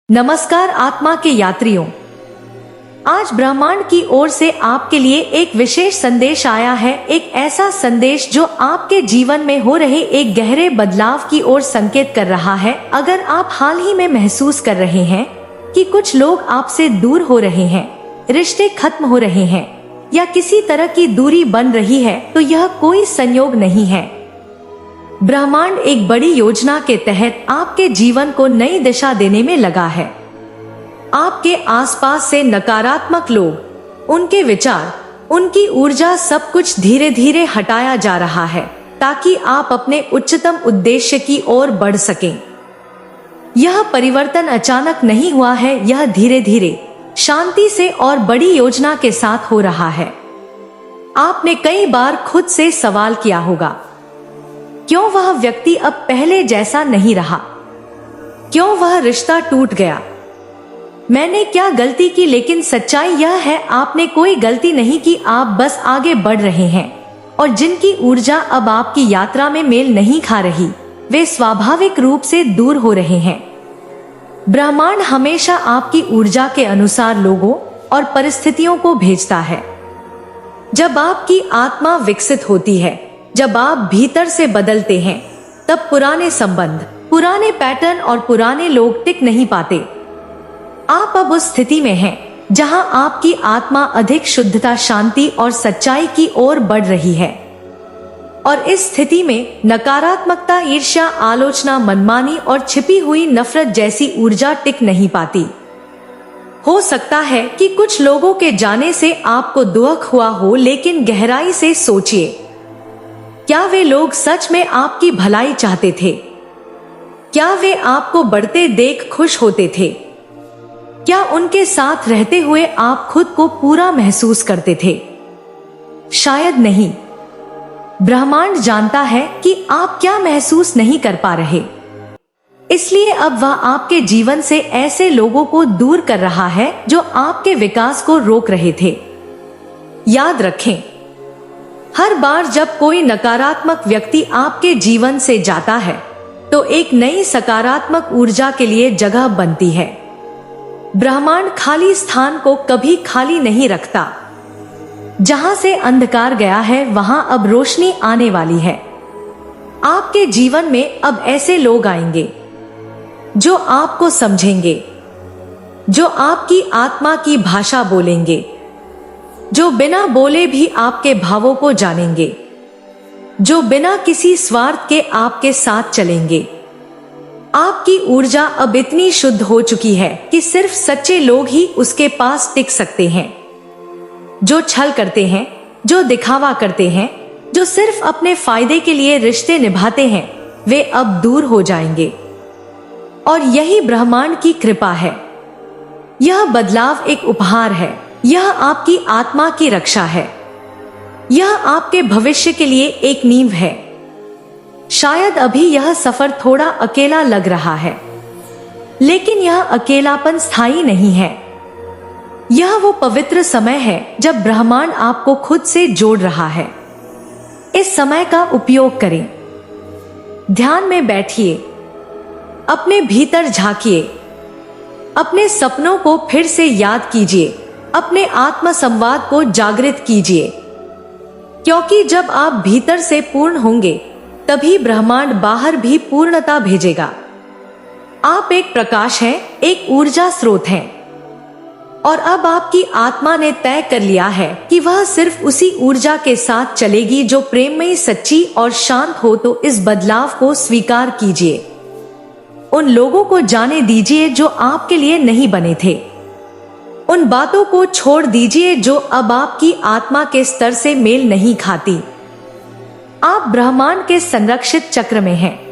नमस्कार आत्मा के यात्रियों, आज ब्रह्मांड की ओर से आपके लिए एक विशेष संदेश आया है। एक ऐसा संदेश जो आपके जीवन में हो रहे एक गहरे बदलाव की ओर संकेत कर रहा है। अगर आप हाल ही में महसूस कर रहे हैं कि कुछ लोग आपसे दूर हो रहे हैं, रिश्ते खत्म हो रहे हैं या किसी तरह की दूरी बन रही है, तो यह कोई संयोग नहीं है। ब्रह्मांड एक बड़ी योजना के तहत आपके जीवन को नई दिशा देने में लगा है। आपके आसपास से नकारात्मक लोग, उनके विचार, उनकी ऊर्जा, सब कुछ धीरे धीरे हटाया जा रहा है ताकि आप अपने उच्चतम उद्देश्य की ओर बढ़ सकें। यह परिवर्तन अचानक नहीं हुआ है, यह धीरे धीरे, शांति से और बड़ी योजना के साथ हो रहा है। आपने कई बार खुद से सवाल किया होगा, क्यों वह व्यक्ति अब पहले जैसा नहीं रहा? क्यों वह रिश्ता टूट गया? मैंने क्या गलती की? लेकिन सच्चाई यह है, आपने कोई गलती नहीं की, आप बस आगे बढ़ रहे हैं। और जिनकी ऊर्जा अब आपकी यात्रा में मेल नहीं खा रही, वे स्वाभाविक रूप से दूर हो रहे हैं। ब्रह्मांड हमेशा आपकी ऊर्जा के अनुसार लोगों और परिस्थितियों को भेजता है। जब आपकी आत्मा विकसित होती है, जब आप भीतर से बदलते हैं, तब पुराने संबंध, पुराने पैटर्न और पुराने लोग टिक नहीं पाते। आप अब उस स्थिति में हैं जहां आपकी आत्मा अधिक शुद्धता, शांति और सच्चाई की ओर बढ़ रही है। और इस स्थिति में नकारात्मकता, ईर्ष्या, आलोचना, मनमानी और छिपी हुई नफरत जैसी ऊर्जा टिक नहीं पाती। हो सकता है कि कुछ लोगों के जाने से आपको दुख हुआ हो, लेकिन गहराई से सोचिए, क्या वे लोग सच में आपकी भलाई चाहते थे? क्या वे आपको बढ़ते देख खुश होते थे? क्या उनके साथ रहते हुए आप खुद को पूरा महसूस करते थे? शायद नहीं। ब्रह्मांड जानता है कि आप क्या महसूस नहीं कर पा रहे, इसलिए अब वह आपके जीवन से ऐसे लोगों को दूर कर रहा है जो आपके विकास को रोक रहे थे। याद रखें, हर बार जब कोई नकारात्मक व्यक्ति आपके जीवन से जाता है, तो एक नई सकारात्मक ऊर्जा के लिए जगह बनती है। ब्रह्मांड खाली स्थान को कभी खाली नहीं रखता। जहां से अंधकार गया है, वहां अब रोशनी आने वाली है। आपके जीवन में अब ऐसे लोग आएंगे जो आपको समझेंगे, जो आपकी आत्मा की भाषा बोलेंगे, जो बिना बोले भी आपके भावों को जानेंगे, जो बिना किसी स्वार्थ के आपके साथ चलेंगे। आपकी ऊर्जा अब इतनी शुद्ध हो चुकी है कि सिर्फ सच्चे लोग ही उसके पास टिक सकते हैं। जो छल करते हैं, जो दिखावा करते हैं, जो सिर्फ अपने फायदे के लिए रिश्ते निभाते हैं, वे अब दूर हो जाएंगे। और यही ब्रह्मांड की कृपा है। यह बदलाव एक उपहार है। यह आपकी आत्मा की रक्षा है। यह आपके भविष्य के लिए एक नींव है। शायद अभी यह सफर थोड़ा अकेला लग रहा है, लेकिन यह अकेलापन स्थायी नहीं है। यह वो पवित्र समय है जब ब्रह्मांड आपको खुद से जोड़ रहा है। इस समय का उपयोग करें। ध्यान में बैठिए, अपने भीतर झांकिए, अपने सपनों को फिर से याद कीजिए, अपने आत्म संवाद को जागृत कीजिए, क्योंकि जब आप भीतर से पूर्ण होंगे, तभी ब्रह्मांड बाहर भी पूर्णता भेजेगा। आप एक प्रकाश हैं, एक ऊर्जा स्रोत हैं। और अब आपकी आत्मा ने तय कर लिया है कि वह सिर्फ उसी ऊर्जा के साथ चलेगी जो प्रेममयी, सच्ची और शांत हो। तो इस बदलाव को स्वीकार कीजिए। उन लोगों को जाने दीजिए जो आपके लिए नहीं बने थे। उन बातों को छोड़ दीजिए जो अब आपकी आत्मा के स्तर से मेल नहीं खाती। आप ब्रह्मांड के संरक्षित चक्र में हैं।